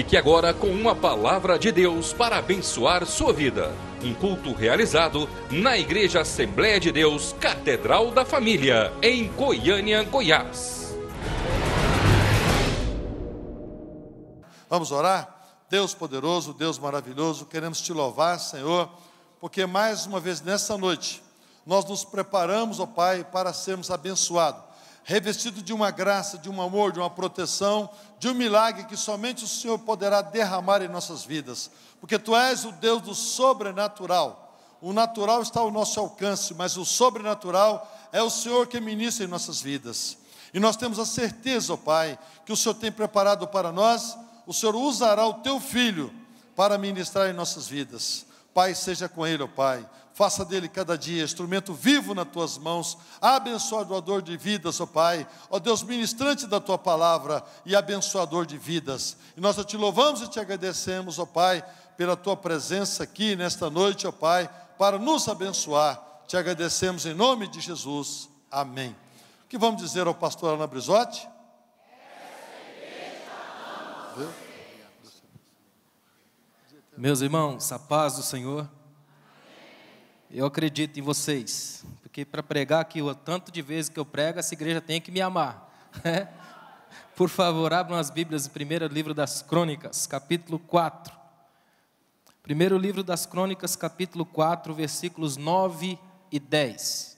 Fique agora com uma palavra de Deus para abençoar sua vida. Um culto realizado na Igreja Assembleia de Deus, Catedral da Família, em Goiânia, Goiás. Vamos orar? Deus poderoso, Deus maravilhoso, queremos te louvar, Senhor, porque mais uma vez nessa noite, nós nos preparamos, ó Pai, para sermos abençoados, revestido de uma graça, de um amor, de uma proteção, de um milagre que somente o Senhor poderá derramar em nossas vidas, porque Tu és o Deus do sobrenatural. O natural está ao nosso alcance, mas o sobrenatural é o Senhor que ministra em nossas vidas. E nós temos a certeza, ó Pai, que o Senhor tem preparado para nós. O Senhor usará o Teu Filho para ministrar em nossas vidas. Pai, seja com Ele, ó Pai. Faça dele cada dia instrumento vivo nas Tuas mãos, abençoador de vidas, ó Pai. Ó Deus, ministrante da Tua palavra e abençoador de vidas. E nós Te louvamos e Te agradecemos, ó Pai, pela Tua presença aqui nesta noite, ó Pai, para nos abençoar. Te agradecemos em nome de Jesus. Amém. O que vamos dizer ao pastor Ana Brizotti? Meus irmãos, a paz do Senhor. Eu acredito em vocês, porque para pregar aqui o tanto de vezes que eu prego, essa igreja tem que me amar. Por favor, abram as Bíblias, primeiro livro das Crônicas, capítulo 4. Primeiro livro das Crônicas, capítulo 4, versículos 9 e 10.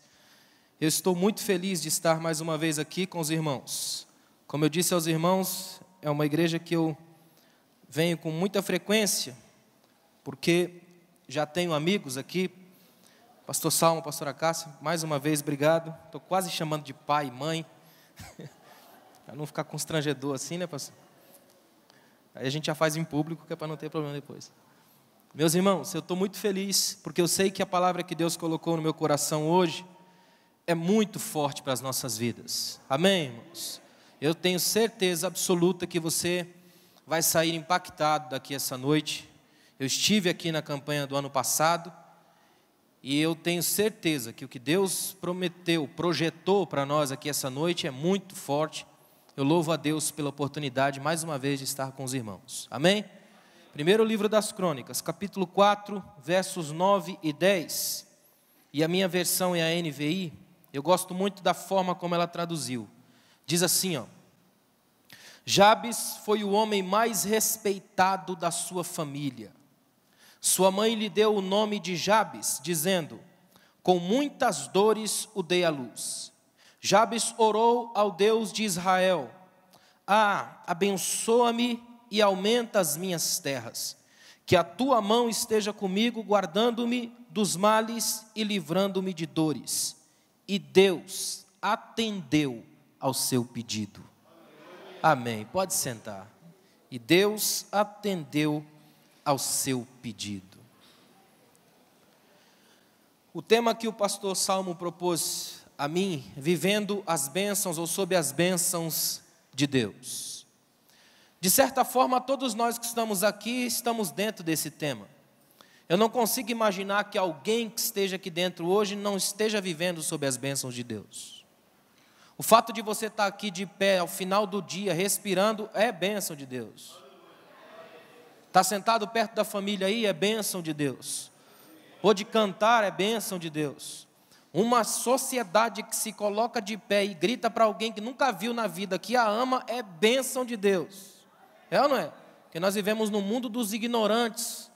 Eu estou muito feliz de estar mais uma vez aqui com os irmãos. Como eu disse aos irmãos, é uma igreja que eu venho com muita frequência, porque já tenho amigos aqui, pastor Salmo, pastora Cássia, mais uma vez, obrigado. Estou quase chamando de pai e mãe, para não ficar constrangedor assim, né, pastor? Aí a gente já faz em público, que é para não ter problema depois. Meus irmãos, eu estou muito feliz, porque eu sei que a palavra que Deus colocou no meu coração hoje é muito forte para as nossas vidas. Amém, irmãos? Eu tenho certeza absoluta que você vai sair impactado daqui essa noite. Eu estive aqui na campanha do ano passado e eu tenho certeza que o que Deus prometeu, projetou para nós aqui essa noite é muito forte. Eu louvo a Deus pela oportunidade, mais uma vez, de estar com os irmãos. Amém? Primeiro livro das Crônicas, capítulo 4, versos 9 e 10. E a minha versão é a NVI. Eu gosto muito da forma como ela traduziu. Diz assim, ó: Jabes foi o homem mais respeitado da sua família. Sua mãe lhe deu o nome de Jabes, dizendo: com muitas dores o dei à luz. Jabes orou ao Deus de Israel: abençoa-me e aumenta as minhas terras. Que a tua mão esteja comigo, guardando-me dos males e livrando-me de dores. E Deus atendeu ao seu pedido. Amém. Pode sentar. E Deus atendeu ao seu pedido. O tema que o pastor Salmo propôs a mim, vivendo as bênçãos ou sob as bênçãos de Deus. De certa forma, todos nós que estamos aqui, estamos dentro desse tema. Eu não consigo imaginar que alguém que esteja aqui dentro hoje não esteja vivendo sob as bênçãos de Deus. O fato de você estar aqui de pé ao final do dia, respirando, é bênção de Deus. Está sentado perto da família aí, é bênção de Deus. Pode cantar, é bênção de Deus. Uma sociedade que se coloca de pé e grita para alguém que nunca viu na vida, que a ama, é bênção de Deus. É ou não é? Porque nós vivemos no mundo dos ignorantes,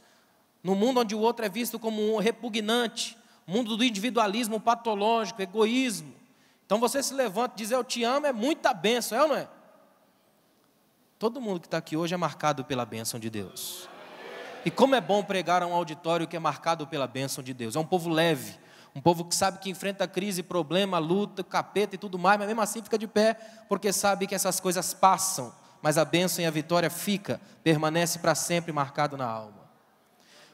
no mundo onde o outro é visto como um repugnante, mundo do individualismo patológico, egoísmo. Então você se levanta e diz: eu te amo, é muita bênção, é ou não é? Todo mundo que está aqui hoje é marcado pela bênção de Deus. E como é bom pregar a um auditório que é marcado pela bênção de Deus. É um povo leve, um povo que sabe que enfrenta crise, problema, luta, capeta e tudo mais, mas mesmo assim fica de pé, porque sabe que essas coisas passam, mas a bênção e a vitória fica, permanece para sempre marcado na alma.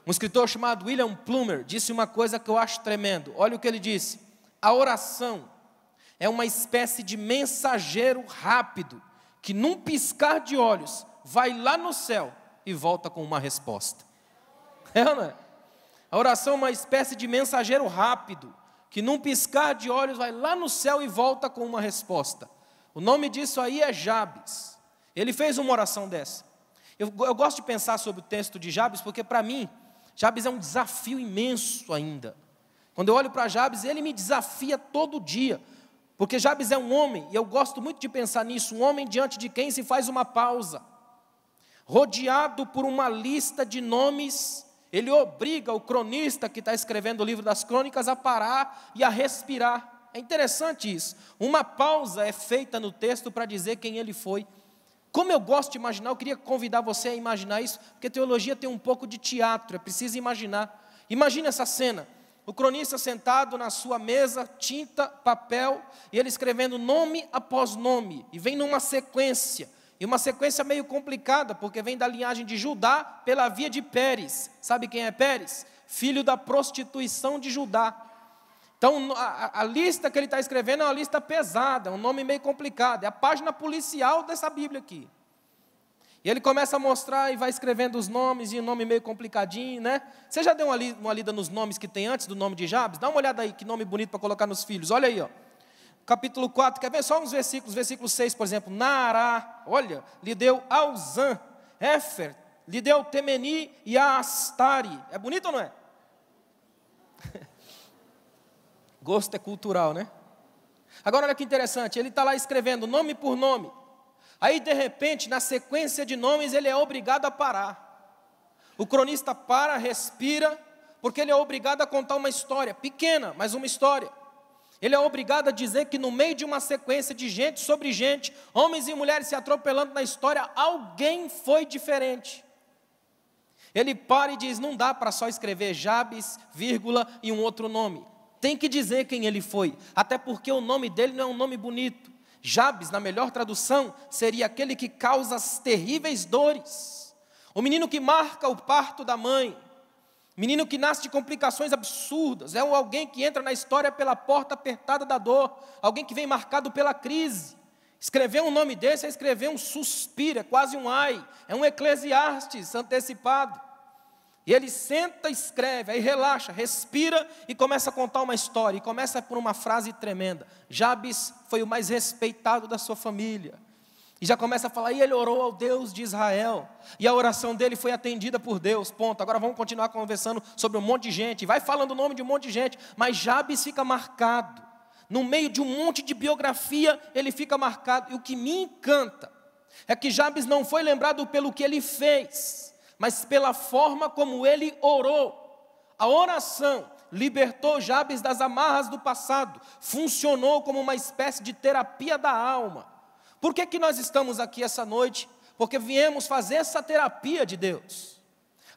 Um escritor chamado William Plumer disse uma coisa que eu acho tremendo. Olha o que ele disse: a oração é uma espécie de mensageiro rápido, que num piscar de olhos, vai lá no céu e volta com uma resposta. É, não é? A oração é uma espécie de mensageiro rápido, que num piscar de olhos vai lá no céu e volta com uma resposta. O nome disso aí é Jabes. Ele fez uma oração dessa. Eu gosto de pensar sobre o texto de Jabes, porque para mim, Jabes é um desafio imenso ainda. Quando eu olho para Jabes, ele me desafia todo dia, porque Jabes é um homem, e eu gosto muito de pensar nisso, um homem diante de quem se faz uma pausa, rodeado por uma lista de nomes. Ele obriga o cronista que está escrevendo o livro das crônicas a parar e a respirar. É interessante isso, uma pausa é feita no texto para dizer quem ele foi. Como eu gosto de imaginar, eu queria convidar você a imaginar isso, porque teologia tem um pouco de teatro, é preciso imaginar. Imagine essa cena, o cronista sentado na sua mesa, tinta, papel, e ele escrevendo nome após nome, e vem numa sequência, e uma sequência meio complicada, porque vem da linhagem de Judá pela via de Pérez. Sabe quem é Pérez? Filho da prostituição de Judá. Então, a lista que ele está escrevendo é uma lista pesada, um nome meio complicado. É a página policial dessa Bíblia aqui. E ele começa a mostrar e vai escrevendo os nomes, e um nome meio complicadinho, né? Você já deu uma lida nos nomes que tem antes do nome de Jabes? Dá uma olhada aí, que nome bonito para colocar nos filhos. Olha aí, ó. Capítulo 4, quer ver só uns versículos? Versículo 6, por exemplo. Naará, olha, lhe deu Auzã. Éfer, lhe deu Temeni e Astari. É bonito ou não é? Gosto é cultural, né? Agora olha que interessante, ele está lá escrevendo nome por nome. Aí de repente, na sequência de nomes, ele é obrigado a parar. O cronista para, respira, porque ele é obrigado a contar uma história, pequena, mas uma história. Ele é obrigado a dizer que no meio de uma sequência de gente sobre gente, homens e mulheres se atropelando na história, alguém foi diferente. Ele para e diz, não dá para só escrever Jabes, vírgula, e um outro nome. Tem que dizer quem ele foi, até porque o nome dele não é um nome bonito. Jabes, na melhor tradução, seria aquele que causa as terríveis dores. O menino que marca o parto da mãe. Menino que nasce de complicações absurdas. É alguém que entra na história pela porta apertada da dor. Alguém que vem marcado pela crise. Escrever um nome desse é escrever um suspiro, é quase um ai. É um Eclesiastes antecipado. E ele senta, escreve, aí relaxa, respira e começa a contar uma história. E começa por uma frase tremenda. Jabes foi o mais respeitado da sua família. E já começa a falar, e ele orou ao Deus de Israel. E a oração dele foi atendida por Deus, ponto. Agora vamos continuar conversando sobre um monte de gente. Vai falando o nome de um monte de gente. Mas Jabes fica marcado. No meio de um monte de biografia, ele fica marcado. E o que me encanta é que Jabes não foi lembrado pelo que ele fez, mas pela forma como ele orou. A oração libertou Jabes das amarras do passado, funcionou como uma espécie de terapia da alma. Por que nós estamos aqui essa noite? Porque viemos fazer essa terapia de Deus.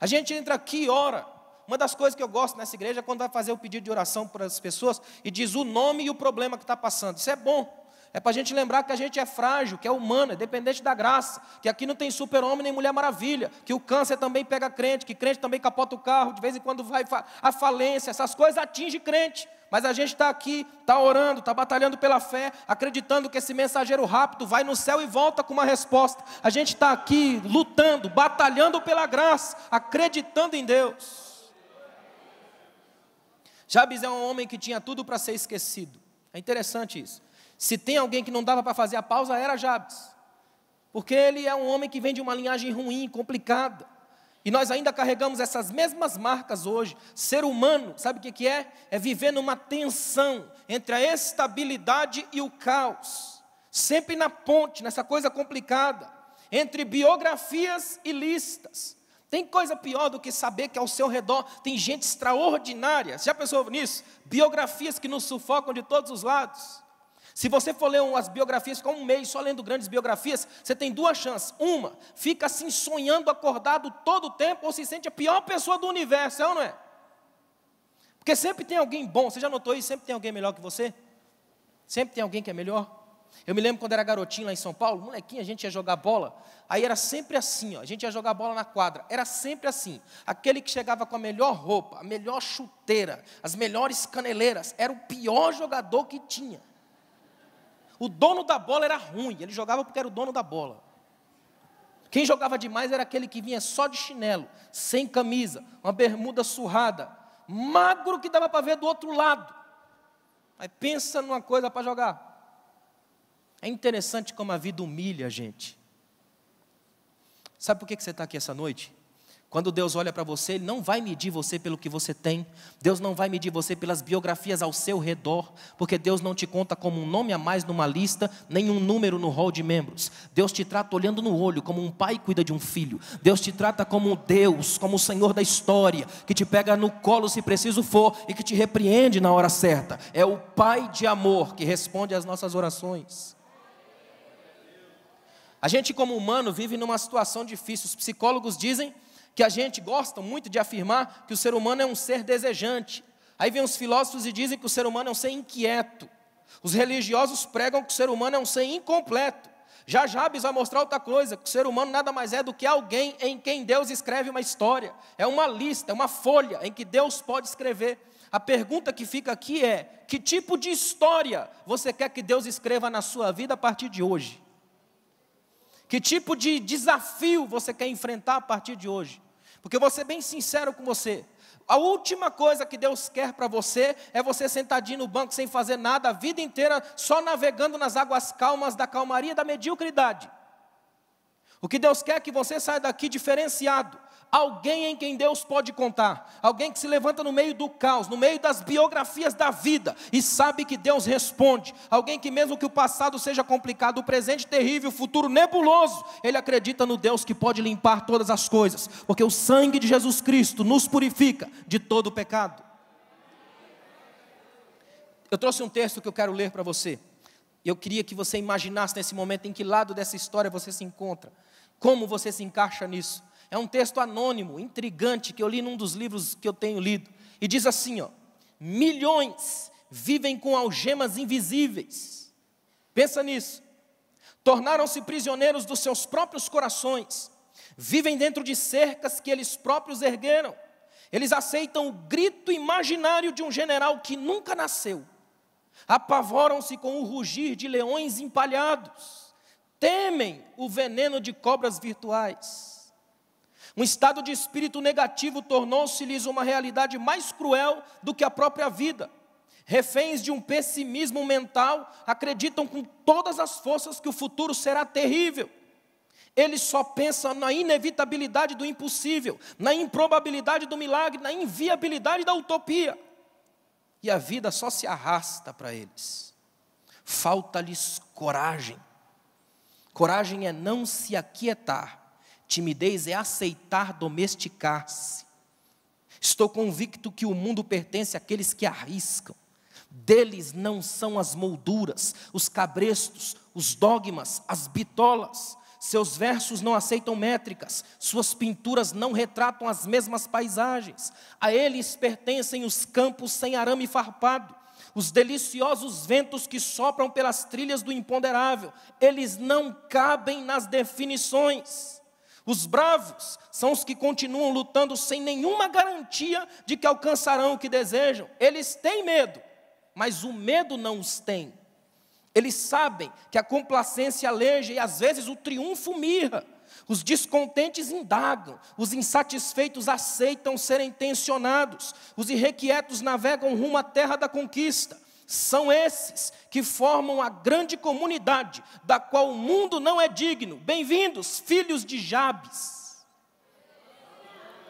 A gente entra aqui e ora. Uma das coisas que eu gosto nessa igreja é quando vai fazer o pedido de oração para as pessoas e diz o nome e o problema que está passando. Isso é bom. É para a gente lembrar que a gente é frágil, que é humano, é dependente da graça, que aqui não tem super-homem nem mulher maravilha, que o câncer também pega crente, que crente também capota o carro, de vez em quando vai à falência, essas coisas atingem crente. Mas a gente está aqui, está orando, está batalhando pela fé, acreditando que esse mensageiro rápido vai no céu e volta com uma resposta. A gente está aqui lutando, batalhando pela graça, acreditando em Deus. Jabes é um homem que tinha tudo para ser esquecido. É interessante isso. Se tem alguém que não dava para fazer a pausa, era Jabes. Porque ele é um homem que vem de uma linhagem ruim, complicada. E nós ainda carregamos essas mesmas marcas hoje. Ser humano, sabe o que é? É viver numa tensão entre a estabilidade e o caos. Sempre na ponte, nessa coisa complicada. Entre biografias e listas. Tem coisa pior do que saber que ao seu redor tem gente extraordinária. Você já pensou nisso? Biografias que nos sufocam de todos os lados. Se você for ler umas biografias, ficar um mês só lendo grandes biografias, você tem duas chances. Uma, fica assim sonhando, acordado todo o tempo, ou se sente a pior pessoa do universo, é ou não é? Porque sempre tem alguém bom, você já notou isso? Sempre tem alguém melhor que você? Sempre tem alguém que é melhor? Eu me lembro quando era garotinho lá em São Paulo, molequinho, a gente ia jogar bola, aí era sempre assim, ó, a gente ia jogar bola na quadra, era sempre assim, aquele que chegava com a melhor roupa, a melhor chuteira, as melhores caneleiras, era o pior jogador que tinha. O dono da bola era ruim, ele jogava porque era o dono da bola. Quem jogava demais era aquele que vinha só de chinelo, sem camisa, uma bermuda surrada, magro que dava para ver do outro lado. Aí pensa numa coisa para jogar. É interessante como a vida humilha a gente. Sabe por que você está aqui essa noite? Quando Deus olha para você, Ele não vai medir você pelo que você tem. Deus não vai medir você pelas biografias ao seu redor, porque Deus não te conta como um nome a mais numa lista, nem um número no rol de membros. Deus te trata olhando no olho, como um pai cuida de um filho. Deus te trata como Deus, como o Senhor da história, que te pega no colo se preciso for, e que te repreende na hora certa. É o Pai de amor que responde às nossas orações. A gente como humano vive numa situação difícil. Os psicólogos dizem que a gente gosta muito de afirmar que o ser humano é um ser desejante. Aí vem os filósofos e dizem que o ser humano é um ser inquieto. Os religiosos pregam que o ser humano é um ser incompleto. Já Jabes vai mostrar outra coisa, que o ser humano nada mais é do que alguém em quem Deus escreve uma história. É uma lista, é uma folha em que Deus pode escrever. A pergunta que fica aqui é: que tipo de história você quer que Deus escreva na sua vida a partir de hoje? Que tipo de desafio você quer enfrentar a partir de hoje? Porque eu vou ser bem sincero com você. A última coisa que Deus quer para você é você sentadinho no banco sem fazer nada a vida inteira, só navegando nas águas calmas da calmaria e da mediocridade. O que Deus quer é que você saia daqui diferenciado. Alguém em quem Deus pode contar. Alguém que se levanta no meio do caos, no meio das biografias da vida e sabe que Deus responde. Alguém que mesmo que o passado seja complicado, o presente terrível, o futuro nebuloso, ele acredita no Deus que pode limpar todas as coisas. Porque o sangue de Jesus Cristo nos purifica de todo o pecado. Eu trouxe um texto que eu quero ler para você. Eu queria que você imaginasse nesse momento em que lado dessa história você se encontra. Como você se encaixa nisso. É um texto anônimo, intrigante, que eu li num dos livros que eu tenho lido. E diz assim, ó: milhões vivem com algemas invisíveis. Pensa nisso. Tornaram-se prisioneiros dos seus próprios corações. Vivem dentro de cercas que eles próprios ergueram. Eles aceitam o grito imaginário de um general que nunca nasceu. Apavoram-se com o rugir de leões empalhados. Temem o veneno de cobras virtuais. Um estado de espírito negativo tornou-se-lhes uma realidade mais cruel do que a própria vida. Reféns de um pessimismo mental, acreditam com todas as forças que o futuro será terrível. Eles só pensam na inevitabilidade do impossível, na improbabilidade do milagre, na inviabilidade da utopia. E a vida só se arrasta para eles. Falta-lhes coragem. Coragem é não se aquietar. Timidez é aceitar domesticar-se. Estou convicto que o mundo pertence àqueles que arriscam. Deles não são as molduras, os cabrestos, os dogmas, as bitolas. Seus versos não aceitam métricas, suas pinturas não retratam as mesmas paisagens. A eles pertencem os campos sem arame farpado, os deliciosos ventos que sopram pelas trilhas do imponderável. Eles não cabem nas definições. Os bravos são os que continuam lutando sem nenhuma garantia de que alcançarão o que desejam. Eles têm medo, mas o medo não os tem. Eles sabem que a complacência aleja e às vezes o triunfo mirra. Os descontentes indagam, os insatisfeitos aceitam serem tensionados, os irrequietos navegam rumo à terra da conquista. São esses que formam a grande comunidade da qual o mundo não é digno. Bem-vindos, filhos de Jabes.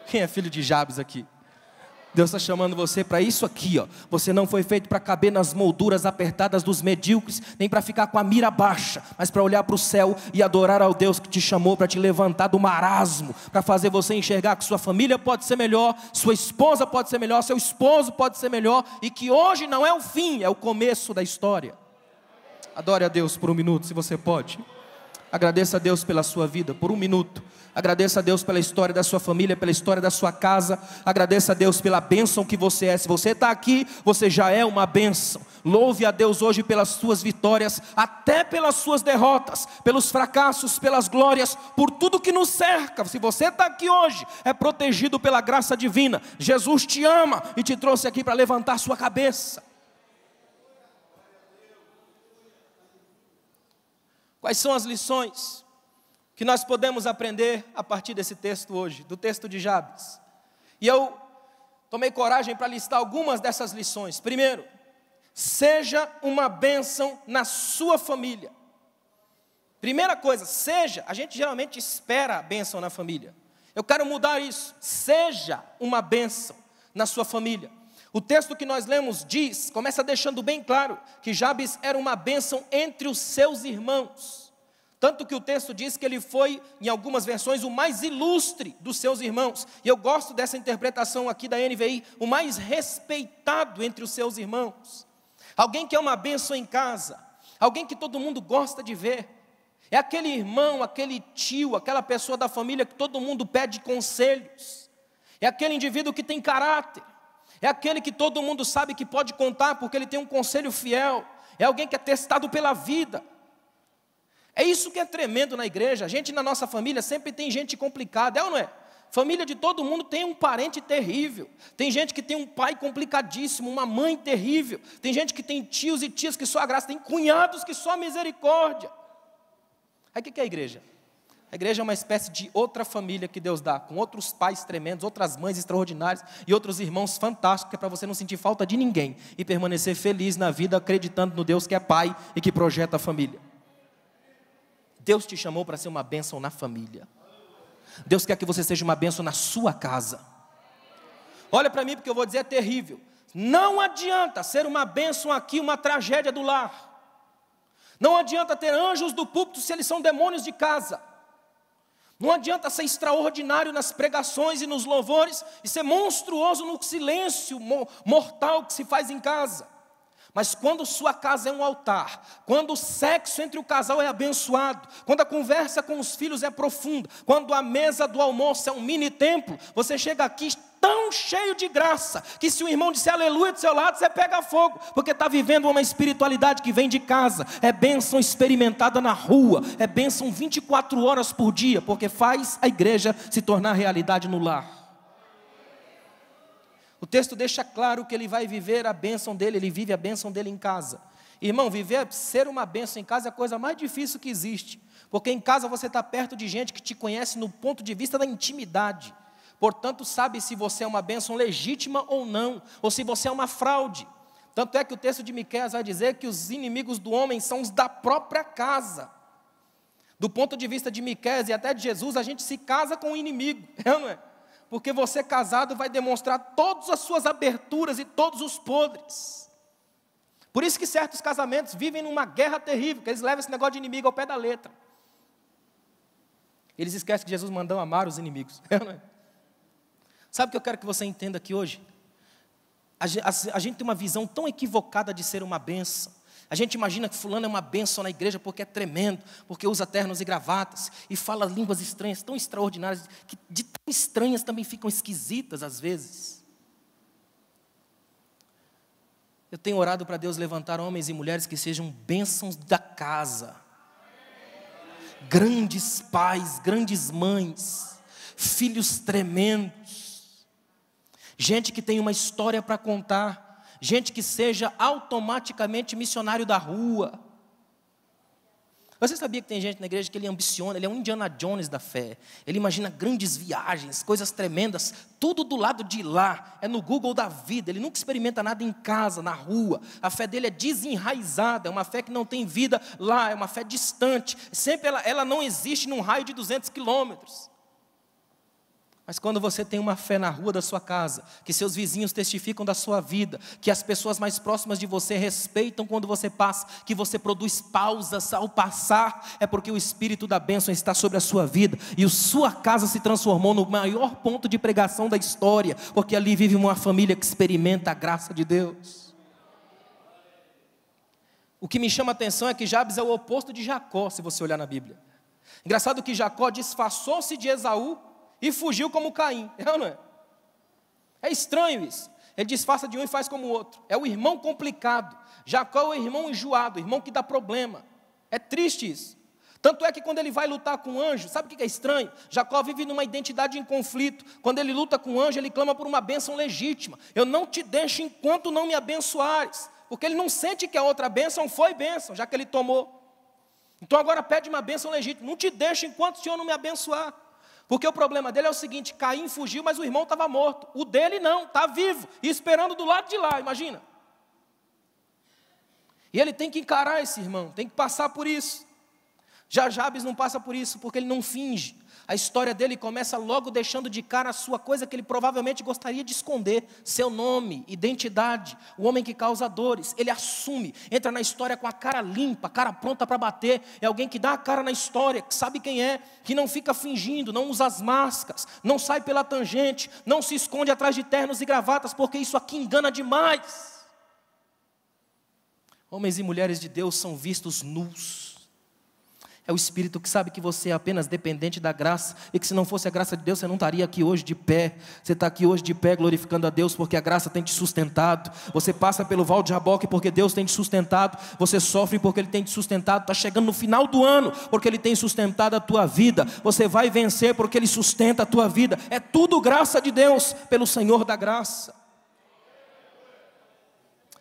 Quem é filho de Jabes aqui? Deus está chamando você para isso aqui, ó. Você não foi feito para caber nas molduras apertadas dos medíocres, nem para ficar com a mira baixa, mas para olhar para o céu e adorar ao Deus que te chamou para te levantar do marasmo, para fazer você enxergar que sua família pode ser melhor, sua esposa pode ser melhor, seu esposo pode ser melhor, e que hoje não é o fim, é o começo da história. Adore a Deus por um minuto, se você pode. Agradeça a Deus pela sua vida, por um minuto. Agradeça a Deus pela história da sua família, pela história da sua casa. Agradeça a Deus pela bênção que você é. Se você está aqui, você já é uma bênção. Louve a Deus hoje pelas suas vitórias, até pelas suas derrotas, pelos fracassos, pelas glórias, por tudo que nos cerca. Se você está aqui hoje, é protegido pela graça divina. Jesus te ama e te trouxe aqui para levantar sua cabeça. Quais são as lições que nós podemos aprender a partir desse texto hoje, do texto de Jabes? E eu tomei coragem para listar algumas dessas lições. Primeiro, seja uma bênção na sua família. Primeira coisa, a gente geralmente espera a bênção na família. Eu quero mudar isso. Seja uma bênção na sua família. O texto que nós lemos começa deixando bem claro que Jabes era uma bênção entre os seus irmãos. Tanto que o texto diz que ele foi, em algumas versões, o mais ilustre dos seus irmãos. E eu gosto dessa interpretação aqui da NVI, o mais respeitado entre os seus irmãos. Alguém que é uma bênção em casa, alguém que todo mundo gosta de ver. É aquele irmão, aquele tio, aquela pessoa da família que todo mundo pede conselhos. É aquele indivíduo que tem caráter. É aquele que todo mundo sabe que pode contar porque ele tem um conselho fiel. É alguém que é testado pela vida. É isso que é tremendo na igreja. A gente na nossa família sempre tem gente complicada, é ou não é? Família de todo mundo tem um parente terrível. Tem gente que tem um pai complicadíssimo, uma mãe terrível. Tem gente que tem tios e tias que só a graça. Tem cunhados que só a misericórdia. Aí o que é a igreja? A igreja é uma espécie de outra família que Deus dá, com outros pais tremendos, outras mães extraordinárias e outros irmãos fantásticos, que é para você não sentir falta de ninguém e permanecer feliz na vida, acreditando no Deus que é Pai e que projeta a família. Deus te chamou para ser uma bênção na família. Deus quer que você seja uma bênção na sua casa. Olha para mim, porque eu vou dizer, é terrível. Não adianta ser uma bênção aqui, uma tragédia do lar. Não adianta ter anjos do púlpito se eles são demônios de casa. Não adianta ser extraordinário nas pregações e nos louvores e ser monstruoso no silêncio mortal que se faz em casa. Mas quando sua casa é um altar, quando o sexo entre o casal é abençoado, quando a conversa com os filhos é profunda, quando a mesa do almoço é um mini templo, você chega aqui tão cheio de graça, que se o irmão disser aleluia do seu lado, você pega fogo, porque está vivendo uma espiritualidade que vem de casa, é bênção experimentada na rua, é bênção 24 horas por dia, porque faz a igreja se tornar realidade no lar. O texto deixa claro que ele vai viver a bênção dele, ele vive a bênção dele em casa. Irmão, ser uma bênção em casa é a coisa mais difícil que existe, porque em casa você está perto de gente que te conhece no ponto de vista da intimidade. Portanto, sabe se você é uma bênção legítima ou não, ou se você é uma fraude. Tanto é que o texto de Miqueias vai dizer que os inimigos do homem são os da própria casa. Do ponto de vista de Miqueias e até de Jesus, a gente se casa com o inimigo, não é? Porque você casado vai demonstrar todas as suas aberturas e todos os podres. Por isso que certos casamentos vivem numa guerra terrível, que eles levam esse negócio de inimigo ao pé da letra. Eles esquecem que Jesus mandou amar os inimigos, não é? Sabe o que eu quero que você entenda aqui hoje? A gente tem uma visão tão equivocada de ser uma bênção. A gente imagina que fulano é uma bênção na igreja porque é tremendo, porque usa ternos e gravatas, e fala línguas estranhas, tão extraordinárias, que de tão estranhas também ficam esquisitas às vezes. Eu tenho orado para Deus levantar homens e mulheres que sejam bênçãos da casa. Grandes pais, grandes mães, filhos tremendos. Gente que tem uma história para contar, gente que seja automaticamente missionário da rua. Você sabia que tem gente na igreja que ele ambiciona, ele é um Indiana Jones da fé, ele imagina grandes viagens, coisas tremendas, tudo do lado de lá, é no Google da vida, ele nunca experimenta nada em casa, na rua, a fé dele é desenraizada, é uma fé que não tem vida lá, é uma fé distante, sempre ela não existe num raio de 200 quilômetros. Mas quando você tem uma fé na rua da sua casa, que seus vizinhos testificam da sua vida, que as pessoas mais próximas de você respeitam quando você passa, que você produz pausas ao passar, é porque o Espírito da bênção está sobre a sua vida, e a sua casa se transformou no maior ponto de pregação da história, porque ali vive uma família que experimenta a graça de Deus. O que me chama a atenção é que Jabes é o oposto de Jacó, se você olhar na Bíblia. Engraçado que Jacó disfarçou-se de Esaú, e fugiu como Caim, não é? É estranho isso. Ele disfarça de um e faz como o outro. É o irmão complicado. Jacó é o irmão enjoado, o irmão que dá problema. É triste isso. Tanto é que quando ele vai lutar com o anjo, sabe o que é estranho? Jacó vive numa identidade em conflito. Quando ele luta com o anjo, ele clama por uma bênção legítima. Eu não te deixo enquanto não me abençoares. Porque ele não sente que a outra bênção foi bênção, já que ele tomou. Então agora pede uma bênção legítima. Não te deixo enquanto o Senhor não me abençoar. Porque o problema dele é o seguinte, Caim fugiu, mas o irmão estava morto. O dele não, está vivo e esperando do lado de lá, imagina. E ele tem que encarar esse irmão, tem que passar por isso. Já Jabes não passa por isso, porque ele não finge. A história dele começa logo deixando de cara a sua coisa que ele provavelmente gostaria de esconder. Seu nome, identidade, o homem que causa dores. Ele assume, entra na história com a cara limpa, a cara pronta para bater. É alguém que dá a cara na história, que sabe quem é, que não fica fingindo, não usa as máscaras, não sai pela tangente, não se esconde atrás de ternos e gravatas, porque isso aqui engana demais. Homens e mulheres de Deus são vistos nus. É o Espírito que sabe que você é apenas dependente da graça, e que se não fosse a graça de Deus, você não estaria aqui hoje de pé. Você está aqui hoje de pé glorificando a Deus, porque a graça tem te sustentado. Você passa pelo val de Jaboque porque Deus tem te sustentado. Você sofre porque Ele tem te sustentado. Está chegando no final do ano porque Ele tem sustentado a tua vida. Você vai vencer porque Ele sustenta a tua vida. É tudo graça de Deus, pelo Senhor da graça.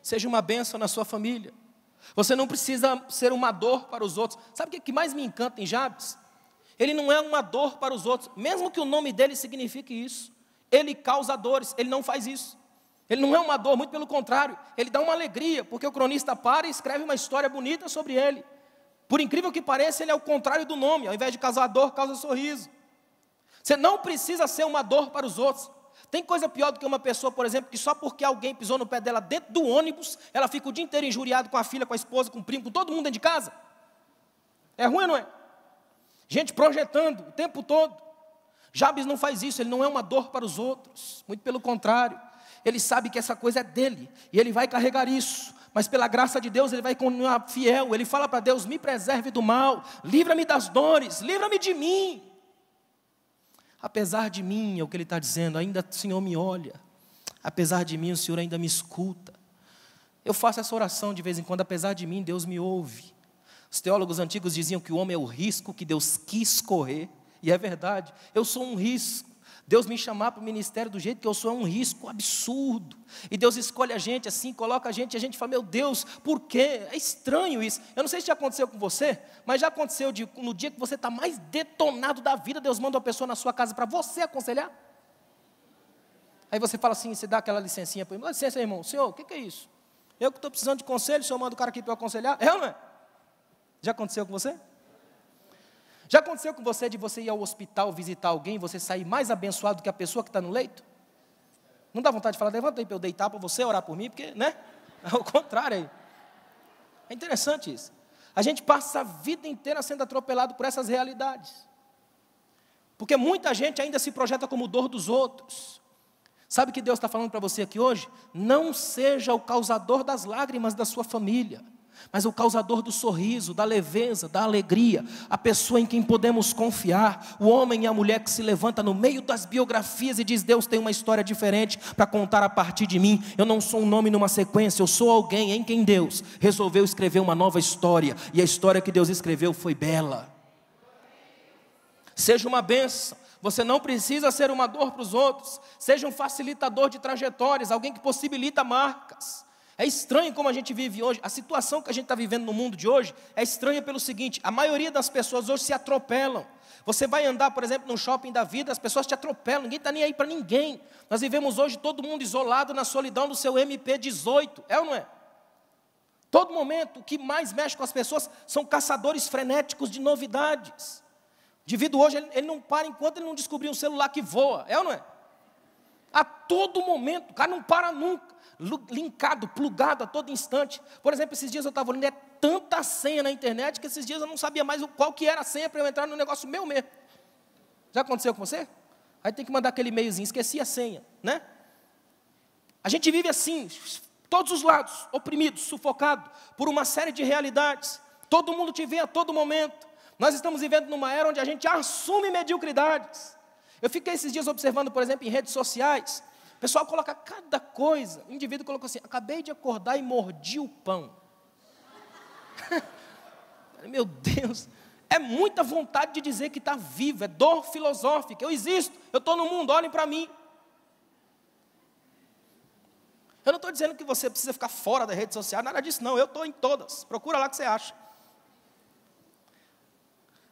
Seja uma bênção na sua família. Você não precisa ser uma dor para os outros. Sabe o que mais me encanta em Jabes? Ele não é uma dor para os outros, mesmo que o nome dele signifique isso. Ele causa dores, ele não faz isso. Ele não é uma dor, muito pelo contrário. Ele dá uma alegria, porque o cronista para e escreve uma história bonita sobre ele. Por incrível que pareça, ele é o contrário do nome. Ao invés de causar dor, causa sorriso. Você não precisa ser uma dor para os outros. Tem coisa pior do que uma pessoa, por exemplo, que só porque alguém pisou no pé dela dentro do ônibus, ela fica o dia inteiro injuriada com a filha, com a esposa, com o primo, com todo mundo dentro de casa? É ruim ou não é? Gente projetando o tempo todo. Jabes não faz isso, ele não é uma dor para os outros. Muito pelo contrário. Ele sabe que essa coisa é dele, e ele vai carregar isso. Mas pela graça de Deus, ele vai continuar fiel. Ele fala para Deus, me preserve do mal, livra-me das dores, livra-me de mim. Apesar de mim, é o que ele está dizendo, ainda o Senhor me olha. Apesar de mim, o Senhor ainda me escuta. Eu faço essa oração de vez em quando, apesar de mim, Deus me ouve. Os teólogos antigos diziam que o homem é o risco que Deus quis correr. E é verdade, eu sou um risco. Deus me chamar para o ministério do jeito que eu sou é um risco absurdo. E Deus escolhe a gente assim, coloca a gente, e a gente fala, meu Deus, por quê? É estranho isso. Eu não sei se já aconteceu com você, mas já aconteceu no dia que você está mais detonado da vida, Deus manda uma pessoa na sua casa para você aconselhar. Aí você fala assim, você dá aquela licencinha para ele, licença, irmão, senhor, o que é isso? Eu que estou precisando de conselho, o senhor manda o cara aqui para eu aconselhar? É ou não é? Já aconteceu com você? Já aconteceu com você de você ir ao hospital visitar alguém, você sair mais abençoado do que a pessoa que está no leito? Não dá vontade de falar, levanta aí para eu deitar, para você orar por mim, porque, né? Ao contrário aí. É interessante isso. A gente passa a vida inteira sendo atropelado por essas realidades. Porque muita gente ainda se projeta como dor dos outros. Sabe o que Deus está falando para você aqui hoje? Não seja o causador das lágrimas da sua família, mas o causador do sorriso, da leveza, da alegria, a pessoa em quem podemos confiar, o homem e a mulher que se levanta no meio das biografias e diz, Deus tem uma história diferente para contar a partir de mim. Eu não sou um nome numa sequência, eu sou alguém em quem Deus resolveu escrever uma nova história, e a história que Deus escreveu foi bela. Seja uma bênção. Você não precisa ser uma dor para os outros. Seja um facilitador de trajetórias, alguém que possibilita marcas. É estranho como a gente vive hoje. A situação que a gente está vivendo no mundo de hoje é estranha pelo seguinte, a maioria das pessoas hoje se atropelam. Você vai andar, por exemplo, no shopping da vida, as pessoas te atropelam, ninguém está nem aí para ninguém. Nós vivemos hoje todo mundo isolado na solidão do seu MP18, é ou não é? Todo momento, o que mais mexe com as pessoas são caçadores frenéticos de novidades. O indivíduo hoje, ele não para enquanto ele não descobrir um celular que voa, é ou não é? A todo momento, o cara não para nunca. Linkado, plugado a todo instante. Por exemplo, esses dias eu estava olhando, tanta senha na internet, que esses dias eu não sabia mais qual que era a senha para eu entrar no negócio meu mesmo. Já aconteceu com você? Aí tem que mandar aquele e-mailzinho, esqueci a senha, né? A gente vive assim, todos os lados, oprimido, sufocado, por uma série de realidades. Todo mundo te vê a todo momento. Nós estamos vivendo numa era onde a gente assume mediocridades. Eu fiquei esses dias observando, por exemplo, em redes sociais, o pessoal coloca cada coisa. O indivíduo colocou assim, acabei de acordar e mordi o pão. Meu Deus, é muita vontade de dizer que está vivo, é dor filosófica, eu existo, eu estou no mundo, olhem para mim. Eu não estou dizendo que você precisa ficar fora da rede social, nada disso não, eu estou em todas, procura lá o que você acha.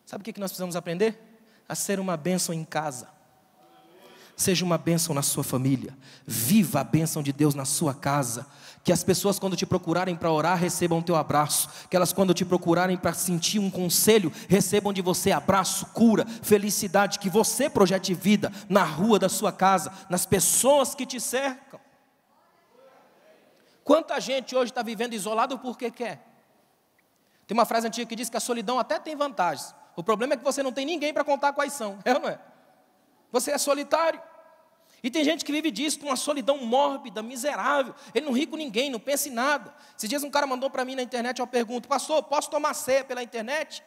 Sabe o que nós precisamos aprender? A ser uma bênção em casa. Seja uma bênção na sua família. Viva a bênção de Deus na sua casa. Que as pessoas, quando te procurarem para orar, recebam o teu abraço. Que elas, quando te procurarem para sentir um conselho, recebam de você abraço, cura, felicidade. Que você projete vida na rua da sua casa, nas pessoas que te cercam. Quanta gente hoje está vivendo isolado porque quer. Tem uma frase antiga que diz que a solidão até tem vantagens. O problema é que você não tem ninguém para contar quais são. É ou não é? Você é solitário. E tem gente que vive disso, uma solidão mórbida, miserável. Ele não ri com ninguém, não pensa em nada. Esses dias um cara mandou para mim na internet uma pergunta: pastor, posso tomar ceia pela internet?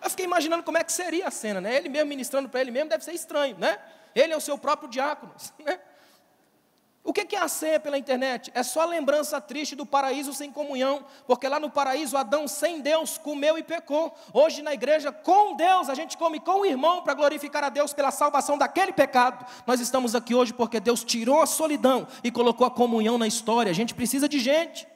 Eu fiquei imaginando como é que seria a cena, né? Ele mesmo ministrando para ele mesmo deve ser estranho, né? Ele é o seu próprio diácono, né? O que é a ceia pela internet? É só a lembrança triste do paraíso sem comunhão, porque lá no paraíso Adão sem Deus comeu e pecou. Hoje na igreja com Deus a gente come com o irmão para glorificar a Deus pela salvação daquele pecado. Nós estamos aqui hoje porque Deus tirou a solidão e colocou a comunhão na história. A gente precisa de gente.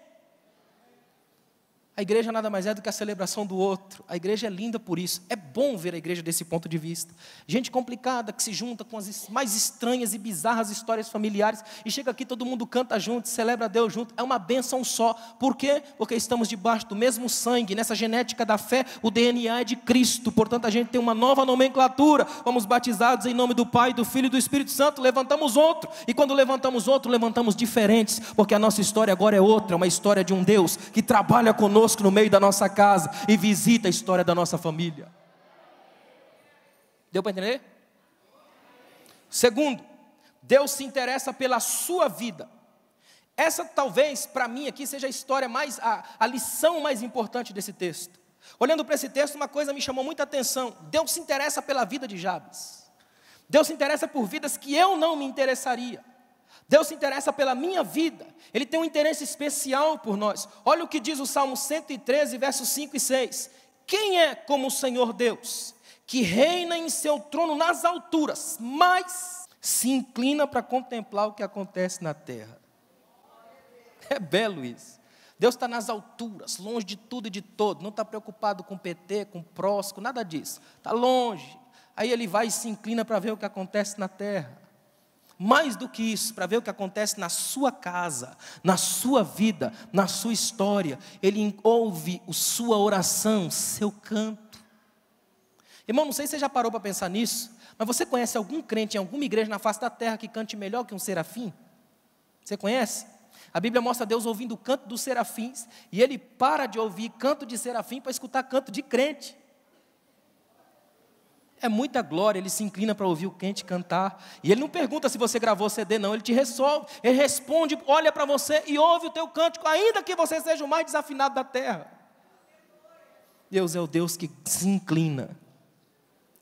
A igreja nada mais é do que a celebração do outro. A igreja é linda por isso. É bom ver a igreja desse ponto de vista. Gente complicada que se junta com as mais estranhas e bizarras histórias familiares e chega aqui, todo mundo canta junto, celebra a Deus junto. É uma bênção só. Por quê? Porque estamos debaixo do mesmo sangue. Nessa genética da fé, o DNA é de Cristo. Portanto, a gente tem uma nova nomenclatura. Fomos batizados em nome do Pai, do Filho e do Espírito Santo. Levantamos outro. E quando levantamos outro, levantamos diferentes. Porque a nossa história agora é outra. Uma história de um Deus que trabalha conosco no meio da nossa casa e visita a história da nossa família. Deu para entender? Segundo, Deus se interessa pela sua vida. Essa talvez para mim aqui seja a história mais, a lição mais importante desse texto. Olhando para esse texto, uma coisa me chamou muita atenção. Deus se interessa pela vida de Jabes. Deus se interessa por vidas que eu não me interessaria. Deus se interessa pela minha vida. Ele tem um interesse especial por nós. Olha o que diz o Salmo 113, versos 5 e 6. Quem é como o Senhor Deus, que reina em seu trono nas alturas, mas se inclina para contemplar o que acontece na terra? É belo isso. Deus está nas alturas, longe de tudo e de todo. Não está preocupado com PT, com PROS, com nada disso. Está longe. Aí ele vai e se inclina para ver o que acontece na terra. Mais do que isso, para ver o que acontece na sua casa, na sua vida, na sua história. Ele ouve a sua oração, seu canto. Irmão, não sei se você já parou para pensar nisso, mas você conhece algum crente em alguma igreja na face da terra que cante melhor que um serafim? Você conhece? A Bíblia mostra Deus ouvindo o canto dos serafins, e ele para de ouvir canto de serafim para escutar canto de crente. É muita glória, ele se inclina para ouvir o crente cantar. E ele não pergunta se você gravou CD, não. Ele te resolve, ele responde, olha para você e ouve o teu cântico, ainda que você seja o mais desafinado da terra. Deus é o Deus que se inclina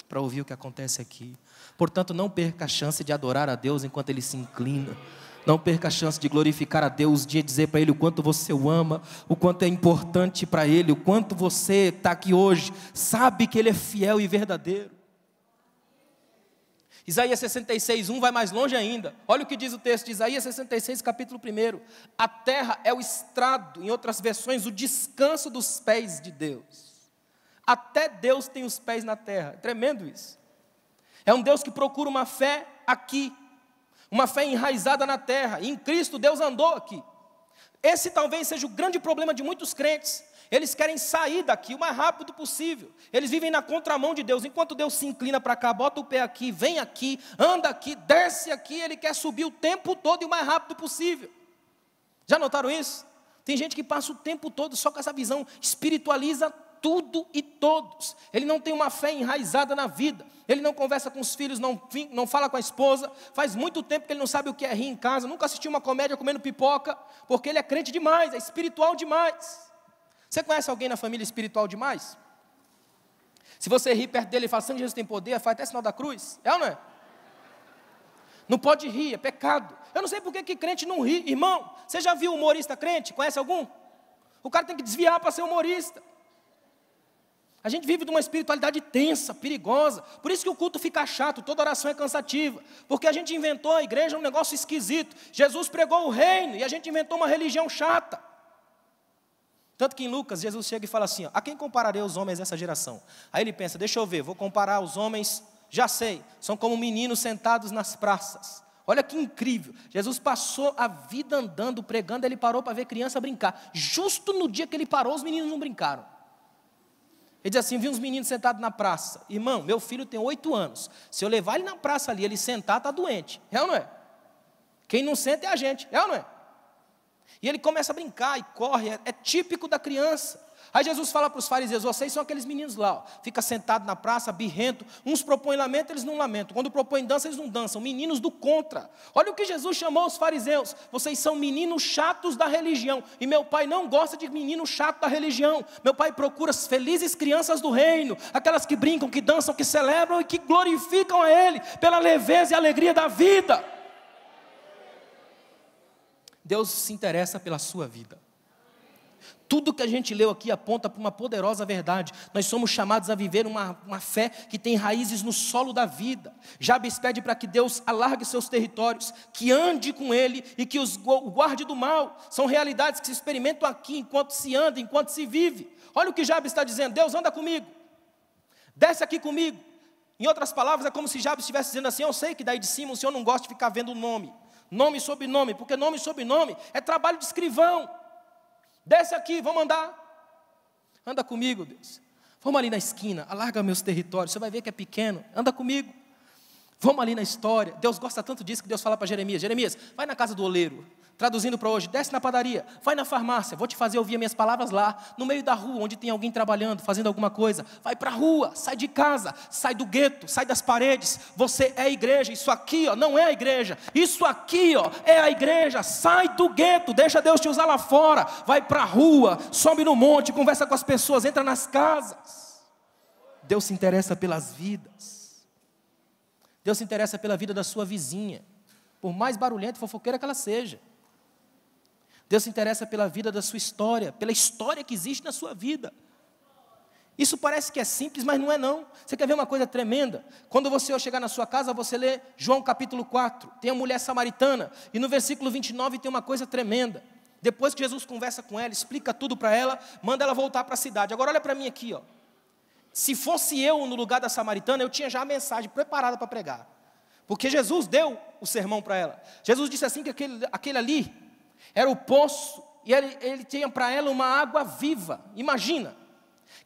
para ouvir o que acontece aqui. Portanto, não perca a chance de adorar a Deus enquanto Ele se inclina. Não perca a chance de glorificar a Deus, de dizer para Ele o quanto você o ama, o quanto é importante para Ele, o quanto você está aqui hoje, sabe que Ele é fiel e verdadeiro. Isaías 66, 1 vai mais longe ainda. Olha o que diz o texto de Isaías 66, capítulo 1. A terra é o estrado, em outras versões, o descanso dos pés de Deus. Até Deus tem os pés na terra. É tremendo isso. É um Deus que procura uma fé aqui, uma fé enraizada na terra. E em Cristo Deus andou aqui. Esse talvez seja o grande problema de muitos crentes. Eles querem sair daqui o mais rápido possível. Eles vivem na contramão de Deus. Enquanto Deus se inclina para cá, bota o pé aqui, vem aqui, anda aqui, desce aqui, Ele quer subir o tempo todo e o mais rápido possível. Já notaram isso? Tem gente que passa o tempo todo só com essa visão, espiritualiza tudo e todos. Ele não tem uma fé enraizada na vida. Ele não conversa com os filhos, não fala com a esposa. Faz muito tempo que ele não sabe o que é rir em casa. Nunca assistiu uma comédia comendo pipoca, porque ele é crente demais, é espiritual demais. Você conhece alguém na família espiritual demais? Se você rir perto dele e fala, Santo Jesus tem poder, faz até sinal da cruz. É ou não é? Não pode rir, é pecado. Eu não sei por que crente não ri. Irmão, você já viu humorista crente? Conhece algum? O cara tem que desviar para ser humorista. A gente vive de uma espiritualidade tensa, perigosa. Por isso que o culto fica chato, toda oração é cansativa. Porque a gente inventou a igreja um negócio esquisito. Jesus pregou o reino e a gente inventou uma religião chata. Tanto que em Lucas, Jesus chega e fala assim, a quem compararei os homens dessa geração? Aí ele pensa, deixa eu ver, vou comparar os homens Já sei, são como meninos sentados nas praças. Olha que incrível, Jesus passou a vida andando, pregando, ele parou para ver criança brincar. Justo no dia que ele parou, os meninos não brincaram. Ele diz assim, vi uns meninos sentados na praça. Irmão, meu filho tem 8 anos. Se eu levar ele na praça ali, ele sentar, está doente. É ou não é? Quem não senta é a gente, é ou não é? E ele começa a brincar e corre, é típico da criança. Aí Jesus fala para os fariseus, vocês são aqueles meninos lá, ó, fica sentado na praça, birrento, uns propõem lamento, eles não lamentam, quando propõem dança, eles não dançam, meninos do contra. Olha o que Jesus chamou os fariseus, vocês são meninos chatos da religião, e meu pai não gosta de menino chato da religião, meu pai procura as felizes crianças do reino, aquelas que brincam, que dançam, que celebram e que glorificam a Ele, pela leveza e alegria da vida. Deus se interessa pela sua vida. Tudo que a gente leu aqui aponta para uma poderosa verdade. Nós somos chamados a viver uma fé que tem raízes no solo da vida. Jabes pede para que Deus alargue seus territórios, que ande com Ele e que os guarde do mal. São realidades que se experimentam aqui enquanto se anda, enquanto se vive. Olha o que Jabes está dizendo, Deus anda comigo, desce aqui comigo. Em outras palavras, é como se Jabes estivesse dizendo assim, eu sei que daí de cima o Senhor não gosta de ficar vendo nome sobre nome, porque nome sobre nome é trabalho de escrivão. Desce aqui, vamos andar. Anda comigo, Deus. Vamos ali na esquina, alarga meus territórios. Você vai ver que é pequeno, anda comigo. Vamos ali na história. Deus gosta tanto disso que Deus fala para Jeremias, Jeremias, vai na casa do oleiro. Traduzindo para hoje, desce na padaria, vai na farmácia, vou te fazer ouvir minhas palavras lá, no meio da rua, onde tem alguém trabalhando, fazendo alguma coisa. Vai para a rua, sai de casa, sai do gueto, sai das paredes. Você é a igreja, isso aqui ó, não é a igreja. Isso aqui ó, é a igreja, sai do gueto, deixa Deus te usar lá fora. Vai para a rua, sobe no monte, conversa com as pessoas, entra nas casas. Deus se interessa pelas vidas. Deus se interessa pela vida da sua vizinha, por mais barulhenta e fofoqueira que ela seja. Deus se interessa pela vida da sua história, pela história que existe na sua vida. Isso parece que é simples, mas não é não. Você quer ver uma coisa tremenda? Quando você chegar na sua casa, você lê João capítulo 4, tem a mulher samaritana, e no versículo 29 tem uma coisa tremenda. Depois que Jesus conversa com ela, explica tudo para ela, manda ela voltar para a cidade. Agora olha para mim aqui, ó. Se fosse eu no lugar da samaritana, eu tinha já a mensagem preparada para pregar. Porque Jesus deu o sermão para ela. Jesus disse assim que aquele ali era o poço, e ele tinha para ela uma água viva. Imagina,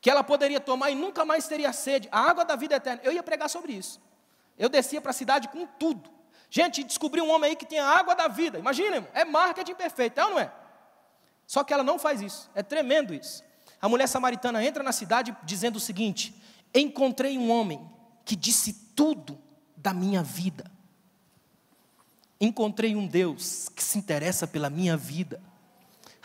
que ela poderia tomar e nunca mais teria sede. A água da vida eterna. Eu ia pregar sobre isso. Eu descia para a cidade com tudo. Gente, descobri um homem aí que tem a água da vida. Imagina, irmão, é marketing perfeito, é ou não é? Só que ela não faz isso, é tremendo isso. A mulher samaritana entra na cidade dizendo o seguinte: encontrei um homem que disse tudo da minha vida. Encontrei um Deus que se interessa pela minha vida,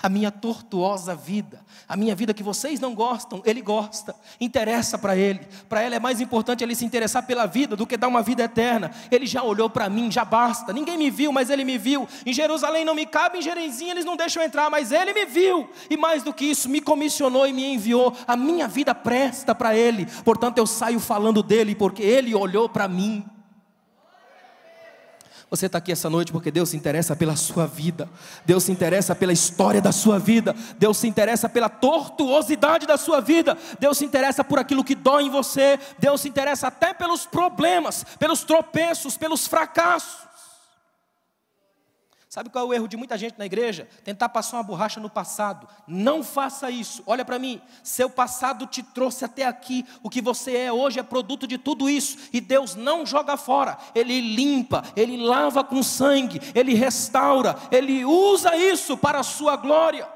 a minha tortuosa vida, a minha vida que vocês não gostam, Ele gosta, interessa para Ele. Para ela é mais importante Ele se interessar pela vida do que dar uma vida eterna. Ele já olhou para mim, já basta. Ninguém me viu, mas Ele me viu. Em Jerusalém não me cabe, em Jerezinho eles não deixam entrar, mas Ele me viu. E mais do que isso, me comissionou e me enviou. A minha vida presta para Ele, portanto eu saio falando dEle, porque Ele olhou para mim. Você está aqui essa noite porque Deus se interessa pela sua vida. Deus se interessa pela história da sua vida. Deus se interessa pela tortuosidade da sua vida. Deus se interessa por aquilo que dói em você. Deus se interessa até pelos problemas, pelos tropeços, pelos fracassos. Sabe qual é o erro de muita gente na igreja? Tentar passar uma borracha no passado. Não faça isso. Olha para mim. Seu passado te trouxe até aqui. O que você é hoje é produto de tudo isso. E Deus não joga fora. Ele limpa, Ele lava com sangue, Ele restaura, Ele usa isso para a sua glória.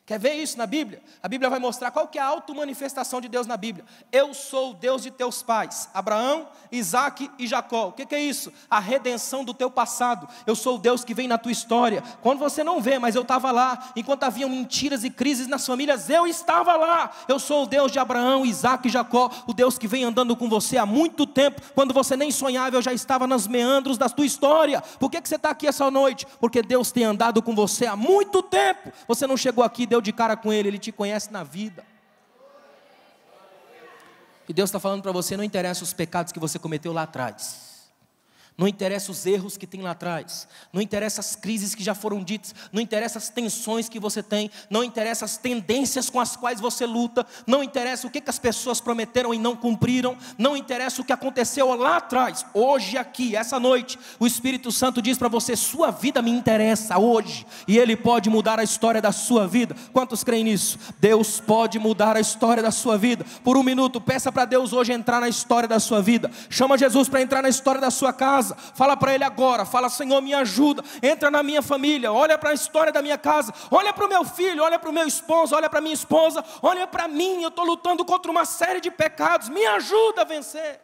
Quer ver isso na Bíblia? A Bíblia vai mostrar qual que é a auto-manifestação de Deus na Bíblia. Eu sou o Deus de teus pais, Abraão, Isaque e Jacó. O que é isso? A redenção do teu passado. Eu sou o Deus que vem na tua história. Quando você não vê, mas eu estava lá. Enquanto haviam mentiras e crises nas famílias, eu estava lá. Eu sou o Deus de Abraão, Isaque e Jacó. O Deus que vem andando com você há muito tempo. Quando você nem sonhava, eu já estava nos meandros da tua história. Por que você está aqui essa noite? Porque Deus tem andado com você há muito tempo. Você não chegou aqui, deu de cara com Ele te conhece na vida. E Deus está falando para você, não interessa os pecados que você cometeu lá atrás. Não interessa os erros que tem lá atrás, não interessa as crises que já foram ditas, não interessa as tensões que você tem, não interessa as tendências com as quais você luta, não interessa o que as pessoas prometeram e não cumpriram, não interessa o que aconteceu lá atrás. Hoje aqui, essa noite, o Espírito Santo diz para você: sua vida me interessa hoje, e Ele pode mudar a história da sua vida. Quantos creem nisso? Deus pode mudar a história da sua vida. Por um minuto, peça para Deus hoje entrar na história da sua vida. Chama Jesus para entrar na história da sua casa. Fala para Ele agora, fala: Senhor, me ajuda, entra na minha família, olha para a história da minha casa, olha para o meu filho, olha para o meu esposo, olha para a minha esposa, olha para mim, eu estou lutando contra uma série de pecados, me ajuda a vencer.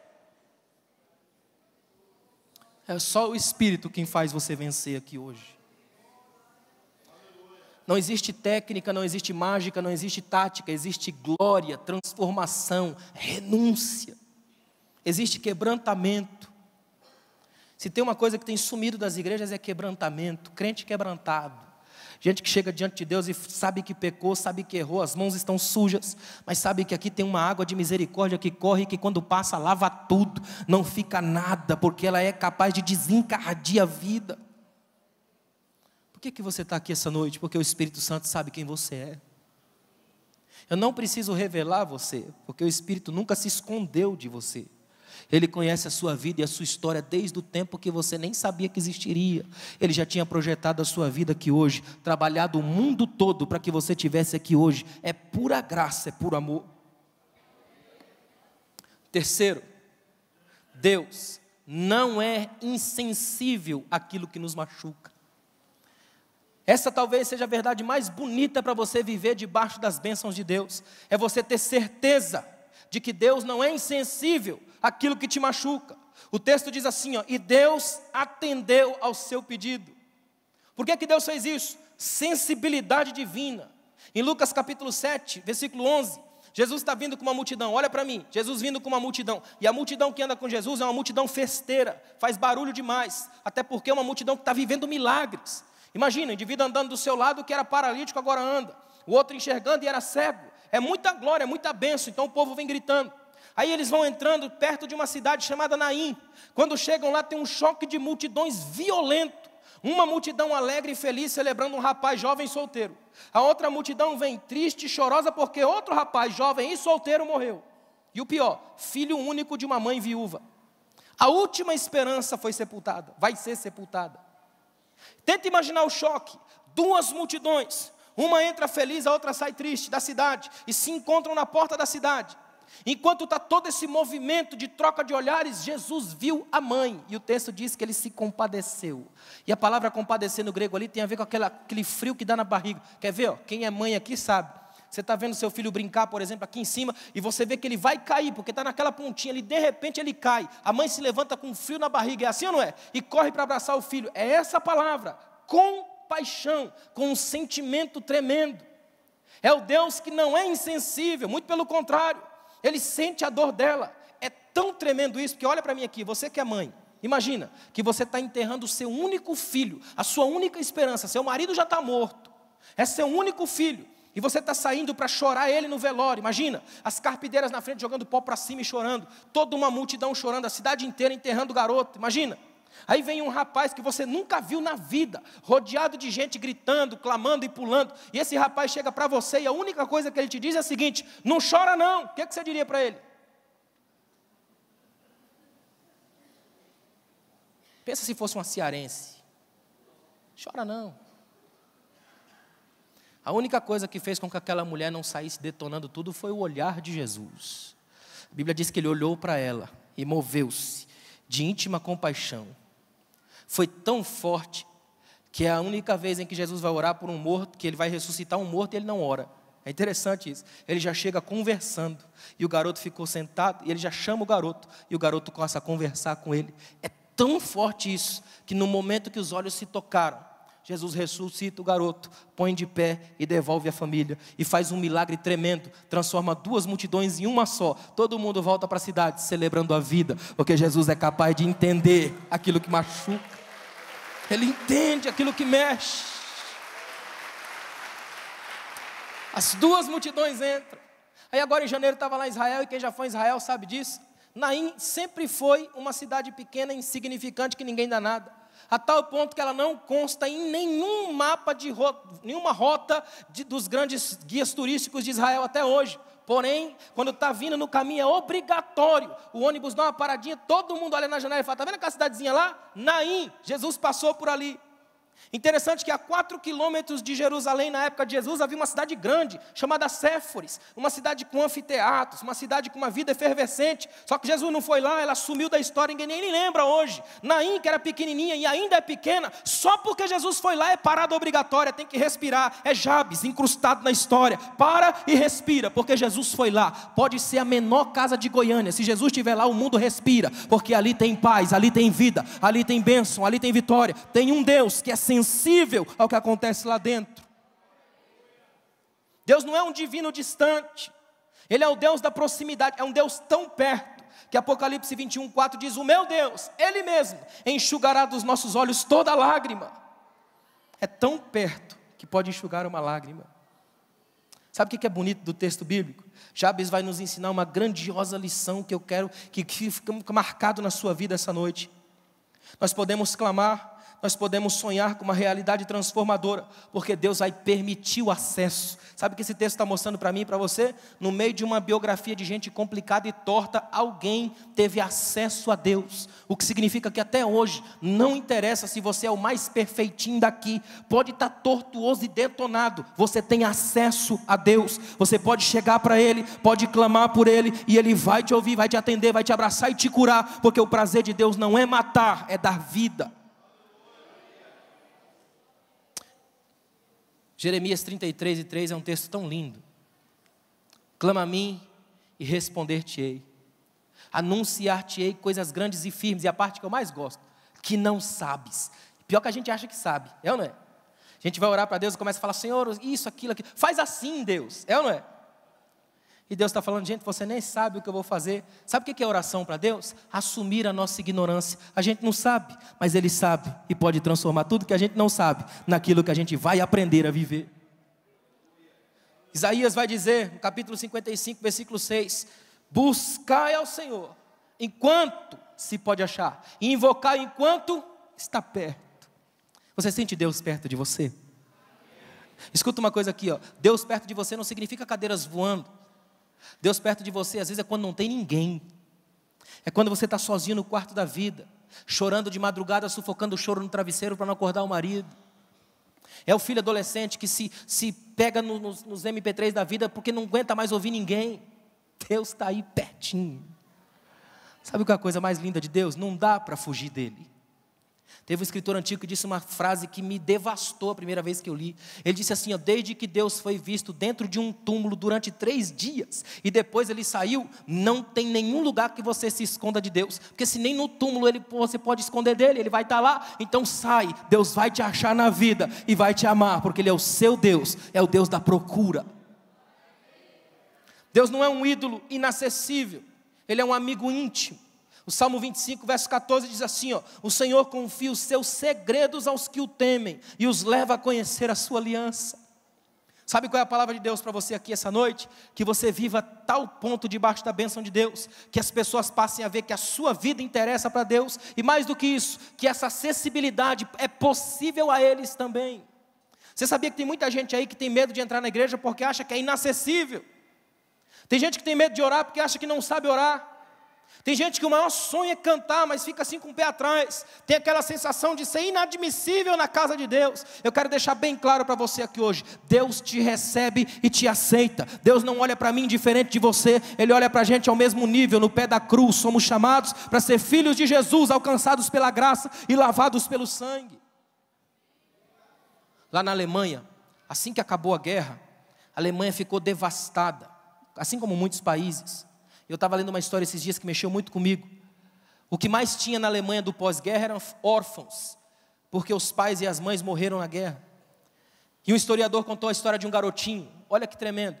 É só o Espírito quem faz você vencer aqui hoje. Não existe técnica, não existe mágica, não existe tática, existe glória, transformação, renúncia, existe quebrantamento. Se tem uma coisa que tem sumido das igrejas é quebrantamento, crente quebrantado. Gente que chega diante de Deus e sabe que pecou, sabe que errou, as mãos estão sujas, mas sabe que aqui tem uma água de misericórdia que corre, que quando passa lava tudo, não fica nada, porque ela é capaz de desencardir a vida. Por que você está aqui essa noite? Porque o Espírito Santo sabe quem você é. Eu não preciso revelar você, porque o Espírito nunca se escondeu de você. Ele conhece a sua vida e a sua história desde o tempo que você nem sabia que existiria. Ele já tinha projetado a sua vida aqui hoje, trabalhado o mundo todo para que você estivesse aqui hoje. É pura graça, é puro amor. Terceiro, Deus não é insensível àquilo que nos machuca. Essa talvez seja a verdade mais bonita para você viver debaixo das bênçãos de Deus. É você ter certeza de que Deus não é insensível àquilo que te machuca. O texto diz assim, ó: e Deus atendeu ao seu pedido. Por que Deus fez isso? Sensibilidade divina. Em Lucas capítulo 7, versículo 11, Jesus está vindo com uma multidão. Olha para mim, Jesus vindo com uma multidão. E a multidão que anda com Jesus é uma multidão festeira, faz barulho demais, até porque é uma multidão que está vivendo milagres. Imagina, o indivíduo andando do seu lado que era paralítico, agora anda. O outro enxergando e era cego. É muita glória, é muita bênção, então o povo vem gritando. Aí eles vão entrando perto de uma cidade chamada Naim. Quando chegam lá tem um choque de multidões violento. Uma multidão alegre e feliz celebrando um rapaz jovem e solteiro. A outra multidão vem triste e chorosa porque outro rapaz jovem e solteiro morreu. E o pior, filho único de uma mãe viúva. A última esperança foi sepultada, vai ser sepultada. Tenta imaginar o choque. Duas multidões. Uma entra feliz, a outra sai triste da cidade e se encontram na porta da cidade. Enquanto está todo esse movimento de troca de olhares, Jesus viu a mãe, e o texto diz que ele se compadeceu. E a palavra compadecer no grego ali tem a ver com aquele frio que dá na barriga. Quer ver? Ó, quem é mãe aqui sabe. Você está vendo seu filho brincar, por exemplo, aqui em cima, e você vê que ele vai cair, porque está naquela pontinha ali, de repente ele cai. A mãe se levanta com frio na barriga, é assim ou não é? E corre para abraçar o filho. É essa palavra, compaixão, com um sentimento tremendo. É o Deus que não é insensível, muito pelo contrário. Ele sente a dor dela. É tão tremendo isso, que olha para mim aqui, você que é mãe, imagina que você está enterrando o seu único filho, a sua única esperança, seu marido já está morto, é seu único filho, e você está saindo para chorar ele no velório. Imagina, as carpideiras na frente jogando pó para cima e chorando, toda uma multidão chorando, a cidade inteira enterrando o garoto, imagina. Aí vem um rapaz que você nunca viu na vida, rodeado de gente gritando, clamando e pulando, e esse rapaz chega para você e a única coisa que ele te diz é a seguinte: não chora não. O que você diria para ele? Pensa se fosse uma cearense. Chora não. A única coisa que fez com que aquela mulher não saísse detonando tudo foi o olhar de Jesus. A Bíblia diz que ele olhou para ela e moveu-se de íntima compaixão. Foi tão forte que é a única vez em que Jesus vai orar por um morto, que ele vai ressuscitar um morto e ele não ora. É interessante isso. Ele já chega conversando e o garoto ficou sentado e ele já chama o garoto e o garoto começa a conversar com ele. É tão forte isso que no momento que os olhos se tocaram, Jesus ressuscita o garoto, põe de pé e devolve a família. E faz um milagre tremendo, transforma duas multidões em uma só. Todo mundo volta para a cidade celebrando a vida, porque Jesus é capaz de entender aquilo que machuca. Ele entende aquilo que mexe. As duas multidões entram. Aí agora em janeiro estava lá em Israel, e quem já foi em Israel sabe disso. Naim sempre foi uma cidade pequena, insignificante, que ninguém dá nada. A tal ponto que ela não consta em nenhum mapa nenhuma rota dos grandes guias turísticos de Israel até hoje. Porém, quando está vindo no caminho é obrigatório. O ônibus dá uma paradinha, todo mundo olha na janela e fala, está vendo aquela cidadezinha lá? Naim, Jesus passou por ali. Interessante que a 4 quilômetros de Jerusalém, na época de Jesus, havia uma cidade grande, chamada Séforis, uma cidade com anfiteatros, uma cidade com uma vida efervescente, só que Jesus não foi lá, ela sumiu da história, ninguém nem lembra hoje. Naim, que era pequenininha e ainda é pequena, só porque Jesus foi lá é parada obrigatória, tem que respirar, é Jabes, incrustado na história, para e respira, porque Jesus foi lá. Pode ser a menor casa de Goiânia, se Jesus estiver lá, o mundo respira, porque ali tem paz, ali tem vida, ali tem bênção, ali tem vitória, tem um Deus que é sensível ao que acontece lá dentro. Deus não é um divino distante, Ele é o Deus da proximidade, é um Deus tão perto, que Apocalipse 21:4 diz, o meu Deus, Ele mesmo, enxugará dos nossos olhos toda lágrima. É tão perto, que pode enxugar uma lágrima. Sabe o que é bonito do texto bíblico? Jabes vai nos ensinar uma grandiosa lição, que eu quero que fique marcado na sua vida essa noite. Nós podemos clamar, nós podemos sonhar com uma realidade transformadora, porque Deus vai permitir o acesso. Sabe o que esse texto está mostrando para mim e para você? No meio de uma biografia de gente complicada e torta, alguém teve acesso a Deus. O que significa que até hoje, não interessa se você é o mais perfeitinho daqui, pode estar tortuoso e detonado, você tem acesso a Deus. Você pode chegar para Ele, pode clamar por Ele, e Ele vai te ouvir, vai te atender, vai te abraçar e te curar, porque o prazer de Deus não é matar, é dar vida. Jeremias 33:3 é um texto tão lindo. Clama a mim e responder-te-ei. Anunciar-te-ei coisas grandes e firmes. E a parte que eu mais gosto, que não sabes. Pior que a gente acha que sabe, é ou não é? A gente vai orar para Deus e começa a falar, Senhor, isso, aquilo. Faz assim, Deus, é ou não é? E Deus está falando, gente, você nem sabe o que eu vou fazer. Sabe o que é oração para Deus? Assumir a nossa ignorância. A gente não sabe, mas Ele sabe. E pode transformar tudo que a gente não sabe naquilo que a gente vai aprender a viver. Isaías vai dizer, no capítulo 55, versículo 6, buscai ao Senhor, enquanto se pode achar, e invocar enquanto está perto. Você sente Deus perto de você? Escuta uma coisa aqui, ó. Deus perto de você não significa cadeiras voando. Deus perto de você, às vezes, é quando não tem ninguém. É quando você está sozinho no quarto da vida, chorando de madrugada, sufocando o choro no travesseiro para não acordar o marido. É o filho adolescente que se pega nos MP3 da vida porque não aguenta mais ouvir ninguém. Deus está aí pertinho. Sabe qual é a coisa mais linda de Deus? Não dá para fugir dele. Teve um escritor antigo que disse uma frase que me devastou a primeira vez que eu li. Ele disse assim, ó, desde que Deus foi visto dentro de um túmulo durante 3 dias, e depois ele saiu, não tem nenhum lugar que você se esconda de Deus, porque se nem no túmulo você pode esconder dele, ele vai estar lá, então sai, Deus vai te achar na vida, e vai te amar, porque Ele é o seu Deus, é o Deus da procura. Deus não é um ídolo inacessível, Ele é um amigo íntimo. O Salmo 25, verso 14 diz assim, ó, o Senhor confia os seus segredos aos que o temem e os leva a conhecer a sua aliança. Sabe qual é a palavra de Deus para você aqui essa noite? Que você viva a tal ponto debaixo da bênção de Deus, que as pessoas passem a ver que a sua vida interessa para Deus, e mais do que isso, que essa acessibilidade é possível a eles também. Você sabia que tem muita gente aí que tem medo de entrar na igreja porque acha que é inacessível? Tem gente que tem medo de orar porque acha que não sabe orar. Tem gente que o maior sonho é cantar, mas fica assim com o pé atrás. Tem aquela sensação de ser inadmissível na casa de Deus. Eu quero deixar bem claro para você aqui hoje. Deus te recebe e te aceita. Deus não olha para mim diferente de você. Ele olha para a gente ao mesmo nível, no pé da cruz. Somos chamados para ser filhos de Jesus, alcançados pela graça e lavados pelo sangue. Lá na Alemanha, assim que acabou a guerra, a Alemanha ficou devastada, assim como muitos países. Eu estava lendo uma história esses dias que mexeu muito comigo. O que mais tinha na Alemanha do pós-guerra eram órfãos, porque os pais e as mães morreram na guerra. E um historiador contou a história de um garotinho, olha que tremendo.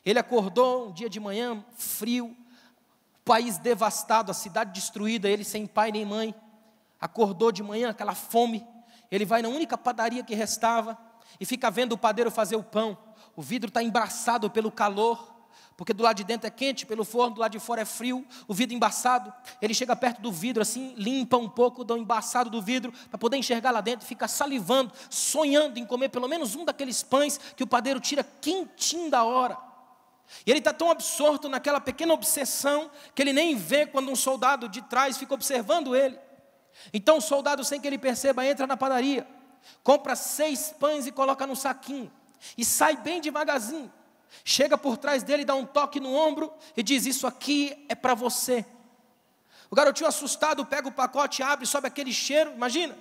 Ele acordou um dia de manhã, frio, o país devastado, a cidade destruída, ele sem pai nem mãe. Acordou de manhã, aquela fome, ele vai na única padaria que restava e fica vendo o padeiro fazer o pão. O vidro está embaçado pelo calor. porque do lado de dentro é quente pelo forno, do lado de fora é frio, o vidro embaçado. Ele chega perto do vidro assim, limpa um pouco do embaçado do vidro, para poder enxergar lá dentro, fica salivando, sonhando em comer pelo menos um daqueles pães que o padeiro tira quentinho da hora. E ele está tão absorto naquela pequena obsessão, que ele nem vê quando um soldado de trás fica observando ele. Então o soldado, sem que ele perceba, entra na padaria, compra 6 pães e coloca num saquinho, e sai bem devagarzinho. Chega por trás dele, dá um toque no ombro e diz: isso aqui é para você. O garotinho assustado pega o pacote, abre, sobe aquele cheiro, imagina.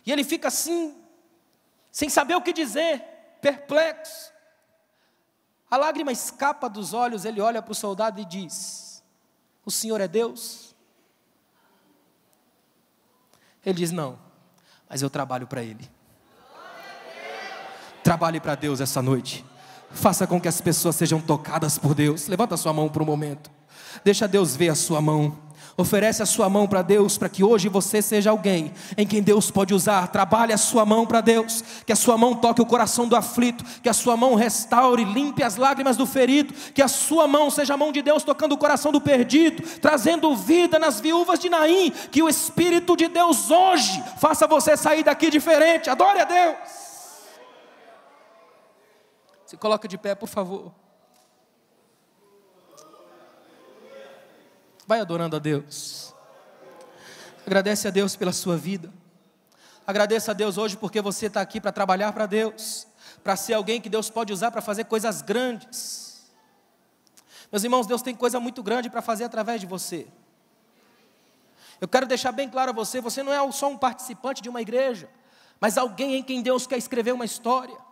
E ele fica assim, sem saber o que dizer, perplexo. A lágrima escapa dos olhos, ele olha para o soldado e diz: o Senhor é Deus? Ele diz: não, mas eu trabalho para Ele. Trabalhe para Deus essa noite. Faça com que as pessoas sejam tocadas por Deus. Levanta a sua mão por um momento. Deixa Deus ver a sua mão. Oferece a sua mão para Deus, para que hoje você seja alguém em quem Deus pode usar. Trabalhe a sua mão para Deus, que a sua mão toque o coração do aflito, que a sua mão restaure, limpe as lágrimas do ferido, que a sua mão seja a mão de Deus tocando o coração do perdido, trazendo vida nas viúvas de Naim. Que o Espírito de Deus hoje faça você sair daqui diferente. Adore a Deus. Se coloca de pé, por favor. Vai adorando a Deus. Agradece a Deus pela sua vida. Agradeça a Deus hoje porque você está aqui para trabalhar para Deus, para ser alguém que Deus pode usar para fazer coisas grandes. Meus irmãos, Deus tem coisa muito grande para fazer através de você. Eu quero deixar bem claro a você: você não é só um participante de uma igreja, mas alguém em quem Deus quer escrever uma história.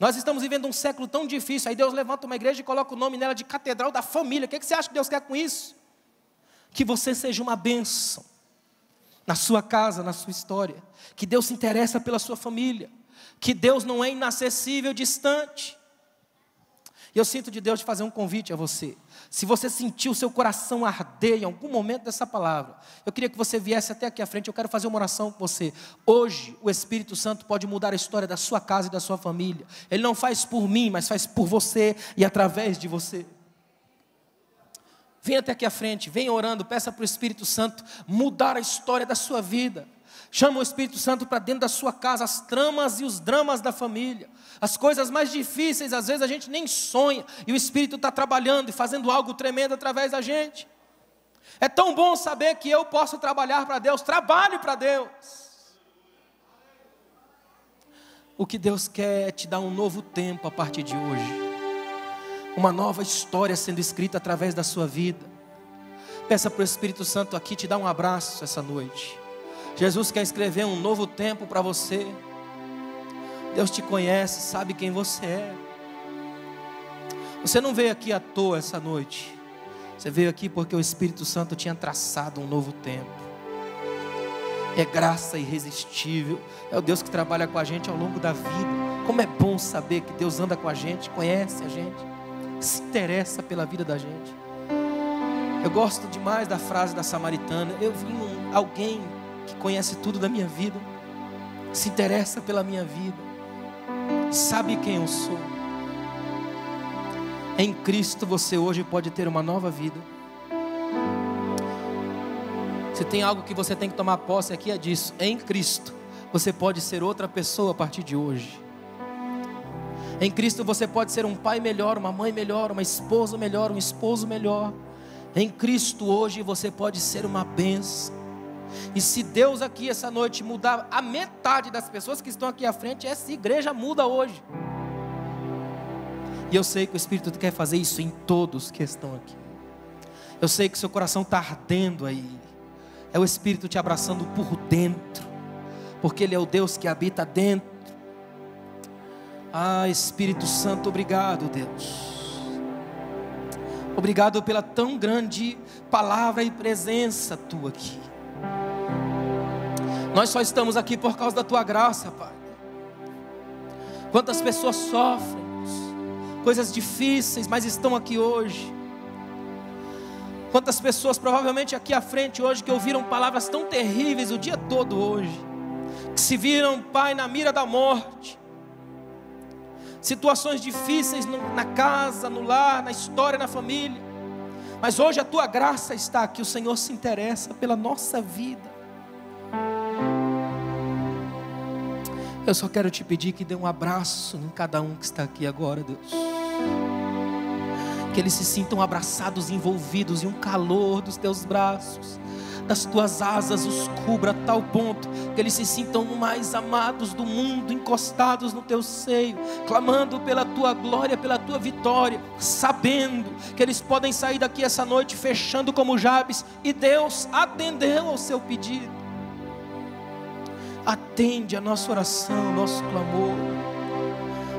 Nós estamos vivendo um século tão difícil, aí Deus levanta uma igreja e coloca o nome nela de Catedral da Família. O que você acha que Deus quer com isso? Que você seja uma bênção na sua casa, na sua história. Que Deus se interessa pela sua família. Que Deus não é inacessível, distante. E eu sinto de Deus de fazer um convite a você. Se você sentiu o seu coração arder em algum momento dessa palavra, eu queria que você viesse até aqui à frente. Eu quero fazer uma oração com você. Hoje o Espírito Santo pode mudar a história da sua casa e da sua família. Ele não faz por mim, mas faz por você e através de você. Venha até aqui à frente, venha orando, peça para o Espírito Santo mudar a história da sua vida. Chama o Espírito Santo para dentro da sua casa, as tramas e os dramas da família. As coisas mais difíceis, às vezes a gente nem sonha, e o Espírito está trabalhando e fazendo algo tremendo através da gente. É tão bom saber que eu posso trabalhar para Deus. Trabalhe para Deus. O que Deus quer é te dar um novo tempo a partir de hoje. Uma nova história sendo escrita através da sua vida. Peça para o Espírito Santo aqui te dar um abraço essa noite. Jesus quer escrever um novo tempo para você. Deus te conhece, sabe quem você é. Você não veio aqui à toa essa noite. Você veio aqui porque o Espírito Santo tinha traçado um novo tempo. É graça irresistível. É o Deus que trabalha com a gente ao longo da vida. Como é bom saber que Deus anda com a gente, conhece a gente, se interessa pela vida da gente. Eu gosto demais da frase da samaritana. Eu vi alguém que conhece tudo da minha vida, se interessa pela minha vida, sabe quem eu sou. Em Cristo você hoje pode ter uma nova vida. Se tem algo que você tem que tomar posse aqui, é disso. Em Cristo você pode ser outra pessoa a partir de hoje. Em Cristo você pode ser um pai melhor, uma mãe melhor, uma esposa melhor, um esposo melhor. Em Cristo hoje você pode ser uma bênção. E se Deus aqui essa noite mudar a metade das pessoas que estão aqui à frente, essa igreja muda hoje. E eu sei que o Espírito quer fazer isso em todos que estão aqui. Eu sei que seu coração está ardendo aí. É o Espírito te abraçando por dentro, porque Ele é o Deus que habita dentro. Ah, Espírito Santo, obrigado, Deus. Obrigado pela tão grande palavra e presença Tua aqui. Nós só estamos aqui por causa da Tua graça, Pai. Quantas pessoas sofrem coisas difíceis, mas estão aqui hoje. Quantas pessoas provavelmente aqui à frente hoje que ouviram palavras tão terríveis o dia todo hoje, que se viram, Pai, na mira da morte, situações difíceis na casa, no lar, na história, na família. Mas hoje a tua graça está aqui, o Senhor se interessa pela nossa vida. Eu só quero te pedir que dê um abraço em cada um que está aqui agora, Deus. Que eles se sintam abraçados, envolvidos em um calor dos teus braços, das tuas asas os cubra a tal ponto que eles se sintam mais amados do mundo, encostados no teu seio, clamando pela tua glória, pela tua vitória, sabendo que eles podem sair daqui essa noite fechando como Jabes, e Deus atendeu ao seu pedido. Atende a nossa oração, nosso clamor.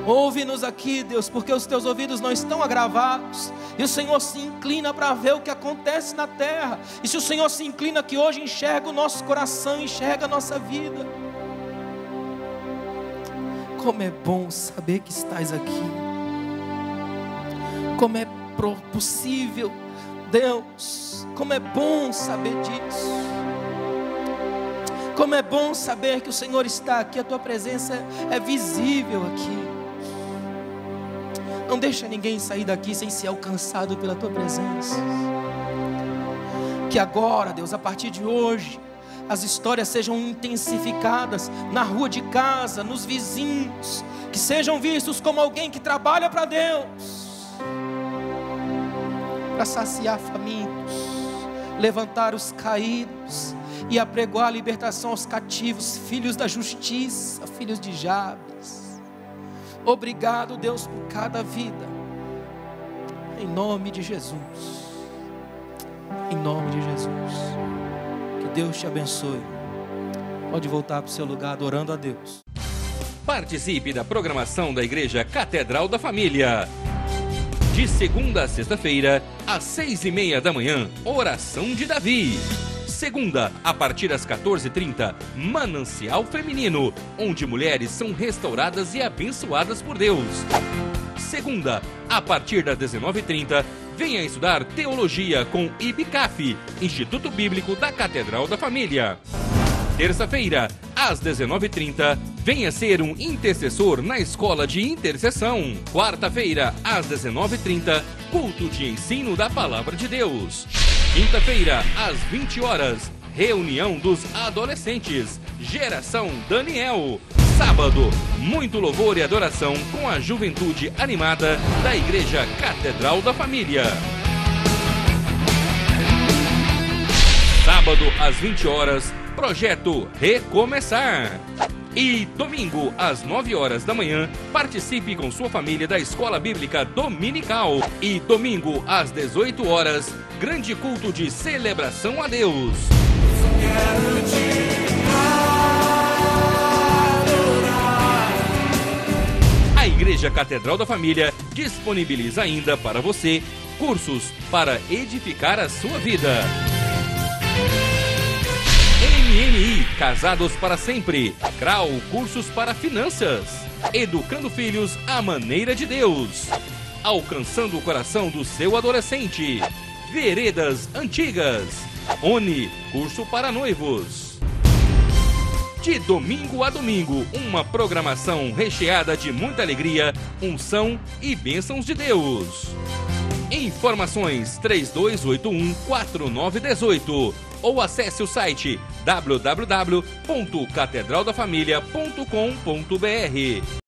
Ouve-nos aqui, Deus, porque os teus ouvidos não estão agravados, e o Senhor se inclina para ver o que acontece na terra. E se o Senhor se inclina aqui hoje, enxerga o nosso coração, enxerga a nossa vida. Como é bom saber que estás aqui. Como é possível, Deus, como é bom saber disso. Como é bom saber que o Senhor está aqui, a tua presença é visível aqui. Não deixa ninguém sair daqui sem ser alcançado pela tua presença. Que agora, Deus, a partir de hoje, as histórias sejam intensificadas na rua de casa, nos vizinhos, que sejam vistos como alguém que trabalha para Deus, para saciar famintos, levantar os caídos e apregoar a libertação aos cativos, filhos da justiça, filhos de Jabes. Obrigado, Deus, por cada vida, em nome de Jesus, em nome de Jesus. Que Deus te abençoe. Pode voltar para o seu lugar adorando a Deus. Participe da programação da Igreja Catedral da Família. De segunda a sexta-feira, às 6:30 da manhã, oração de Davi. Segunda, a partir das 14h30, Manancial Feminino, onde mulheres são restauradas e abençoadas por Deus. Segunda, a partir das 19h30, venha estudar Teologia com IBCAF, Instituto Bíblico da Catedral da Família. Terça-feira, às 19h30, venha ser um intercessor na Escola de Intercessão. Quarta-feira, às 19h30, culto de ensino da Palavra de Deus. Quinta-feira, às 20 horas, reunião dos adolescentes, Geração Daniel. Sábado, muito louvor e adoração com a juventude animada da Igreja Catedral da Família. Sábado, às 20 horas, projeto Recomeçar. E domingo, às 9 horas da manhã, participe com sua família da Escola Bíblica Dominical. E domingo, às 18 horas, grande culto de celebração a Deus. A Igreja Catedral da Família disponibiliza ainda para você cursos para edificar a sua vida. MMI, Casados para Sempre. CRAU, cursos para finanças. Educando filhos à maneira de Deus. Alcançando o coração do seu adolescente. Veredas Antigas. ONI, curso para noivos. De domingo a domingo, uma programação recheada de muita alegria, unção e bênçãos de Deus. Informações 3281-4918 ou acesse o site www.catedraldafamilia.com.br.